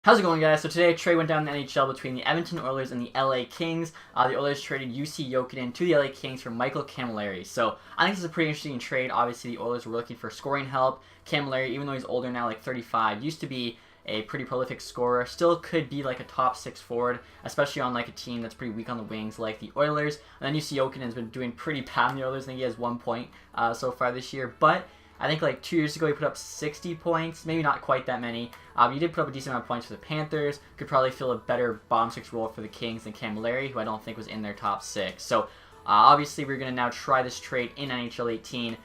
How's it going, guys? So today a trade went down in the NHL between the Edmonton Oilers and the LA Kings. The Oilers traded Jussi Jokinen to the LA Kings for Michael Cammalleri. So I think this is a pretty interesting trade. Obviously, the Oilers were looking for scoring help. Cammalleri, even though he's older now, like 35, used to be a pretty prolific scorer. Still could be like a top 6 forward, especially on like a team that's pretty weak on the wings like the Oilers. And then Jussi Jokinen's been doing pretty bad in the Oilers. I think he has 1 point so far this year, but I think like 2 years ago he put up 60 points, maybe not quite that many. He did put up a decent amount of points for the Panthers. Could probably fill a better bottom 6 role for the Kings than Cammalleri, who I don't think was in their top 6. So obviously we're going to now try this trade in NHL 18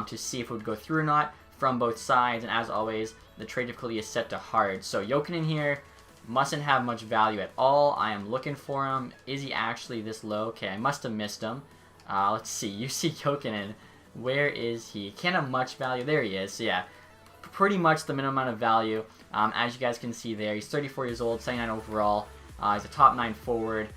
to see if it would go through or not from both sides. And as always, the trade difficulty is set to hard. So Jokinen here mustn't have much value at all. I am looking for him. Is he actually this low? Okay, I must have missed him. Let's see. Jussi Jokinen. Where is he? Can't have much value. There he is. So yeah, pretty much the minimum amount of value. As you guys can see there, he's 34 years old, 79 overall. He's a top 9 forward.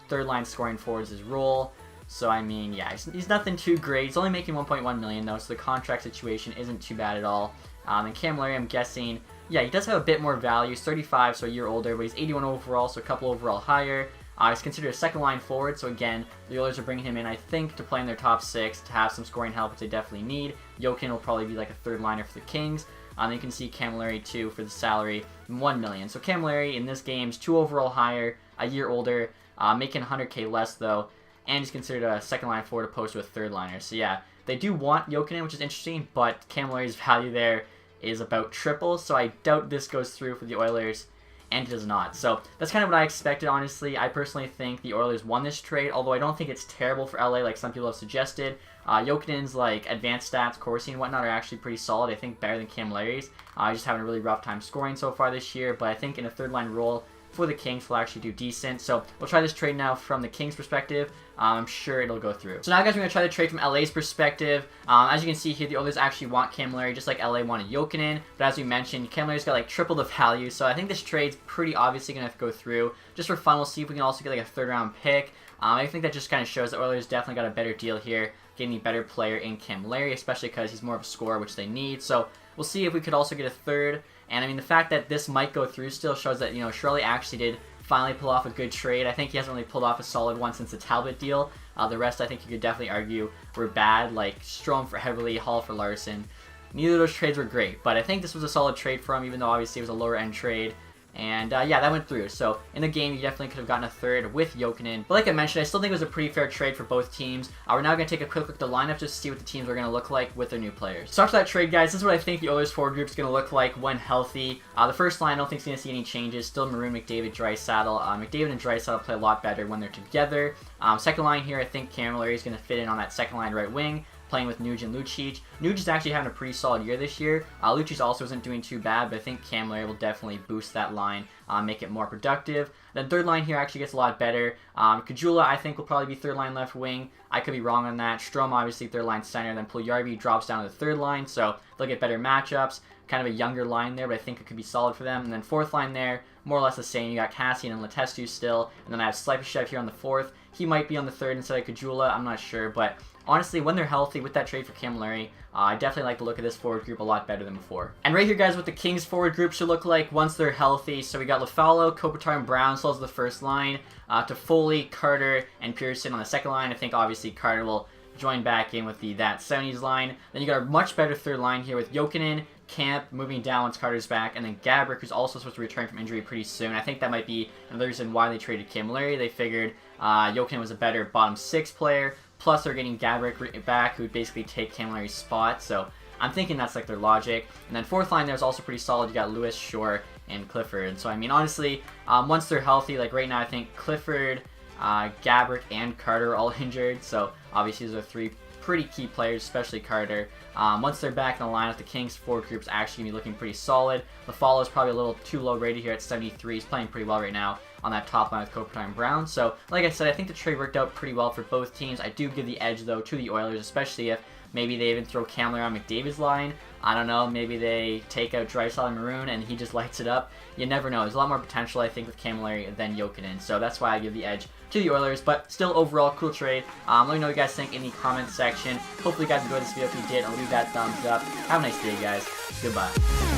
Third line scoring forward is his role. So I mean, yeah, he's nothing too great. He's only making 1.1 million though, so the contract situation isn't too bad at all. And Cammalleri, I'm guessing, yeah, he does have a bit more value. He's 35, so a year older, but he's 81 overall, so a couple overall higher. He's considered a second line forward, so again, the Oilers are bringing him in, I think, to play in their top 6, to have some scoring help, which they definitely need. Jokinen will probably be like a third liner for the Kings. You can see Cammalleri too for the salary, 1 million. So Cammalleri in this game is 2 overall higher, a year older, making 100K less though, and he's considered a second line forward opposed to a third liner. So yeah, they do want Jokinen, which is interesting, but Camalleri's value there is about triple, so I doubt this goes through for the Oilers. And it does not. So that's kind of what I expected, honestly. I personally think the Oilers won this trade, although I don't think it's terrible for LA like some people have suggested. Jokinen's like advanced stats, Corsi and whatnot are actually pretty solid. I think better than Camalleri's. Just having a really rough time scoring so far this year, but I think in a third line role for the Kings will actually do decent. So we'll try this trade now from the Kings perspective. I'm sure it'll go through. So now, guys, we're going to try the trade from LA's perspective. As you can see here, the Oilers actually want Cammalleri just like LA wanted Jokinen. But as we mentioned, Camalleri's got like triple the value. So I think this trade's pretty obviously going to have to go through. Just for fun, we'll see if we can also get like a third round pick. I think that just kind of shows that Oilers definitely got a better deal here, getting the better player in Cammalleri, especially because he's more of a scorer, which they need. So we'll see if we could also get a third. And I mean, the fact that this might go through still shows that, you know, Shirley actually did finally pull off a good trade. I think he hasn't really pulled off a solid one since the Talbot deal. The rest, I think you could definitely argue, were bad, like Strome for Heverly, Hall for Larson. Neither of those trades were great, but I think this was a solid trade for him, even though obviously it was a lower end trade. And yeah, that went through. So in the game, you definitely could have gotten a third with Jokinen. But like I mentioned, I still think it was a pretty fair trade for both teams. We're now going to take a quick look at the lineup just to see what the teams are going to look like with their new players. So after that trade, guys, this is what I think the Oilers forward group is going to look like when healthy. The first line, I don't think is going to see any changes. Still Maroon, McDavid, Draisaitl. McDavid and Draisaitl play a lot better when they're together. Second line here, I think Cammalleri is going to fit in on that second line right wing, playing with Nuge and Lucic. Nuge is actually having a pretty solid year this year. Lucic also isn't doing too bad, but I think Cammalleri will definitely boost that line, make it more productive. Then third line here actually gets a lot better. Kajula, I think, will probably be third line left wing. I could be wrong on that. Strome, obviously, third line center. Then Puljujarvi drops down to the third line, so they'll get better matchups. Kind of a younger line there, but I think it could be solid for them. And then fourth line there, more or less the same. You got Cassian and Letestu still. And then I have Slepyshev here on the fourth. He might be on the third instead of Kajula. I'm not sure, but honestly, when they're healthy with that trade for Cammalleri, I definitely like the look of this forward group a lot better than before. And right here, guys, what the Kings forward group should look like once they're healthy. So we got Lafalo, Kopitar, and Brown, so as the first line. Toffoli, Carter, and Pearson on the second line. I think, obviously, Carter will join back in with the That 70s line. Then you got a much better third line here with Jokinen, Camp moving down once Carter's back, and then Gabrick, who's also supposed to return from injury pretty soon. I think that might be another reason why they traded Cammalleri. They figured Jokinen was a better bottom 6 player, plus they're getting Gabrick back, who would basically take Camalleri's spot. So I'm thinking that's like their logic. And then fourth line there is also pretty solid. You got Lewis, Shore, and Clifford. So I mean, honestly, once they're healthy, like right now, I think Clifford, Gabrick, and Carter are all injured. So obviously those are 3 pretty key players, especially Carter. Once they're back in the lineup, the Kings forward group's actually going to be looking pretty solid. Lafalo is probably a little too low rated here at 73. He's playing pretty well right now on that top line with Kopitar and Brown. So, like I said, I think the trade worked out pretty well for both teams. I do give the edge, though, to the Oilers, especially if maybe they even throw Cammalleri on McDavid's line. I don't know, maybe they take out Draisaitl and Maroon and he just lights it up. You never know. There's a lot more potential, I think, with Cammalleri than Jokinen. So that's why I give the edge to the Oilers. But still, overall, cool trade. Let me know what you guys think in the comments section. Hopefully you guys enjoyed this video. If you did, I'll leave that thumbs up. Have a nice day, guys. Goodbye.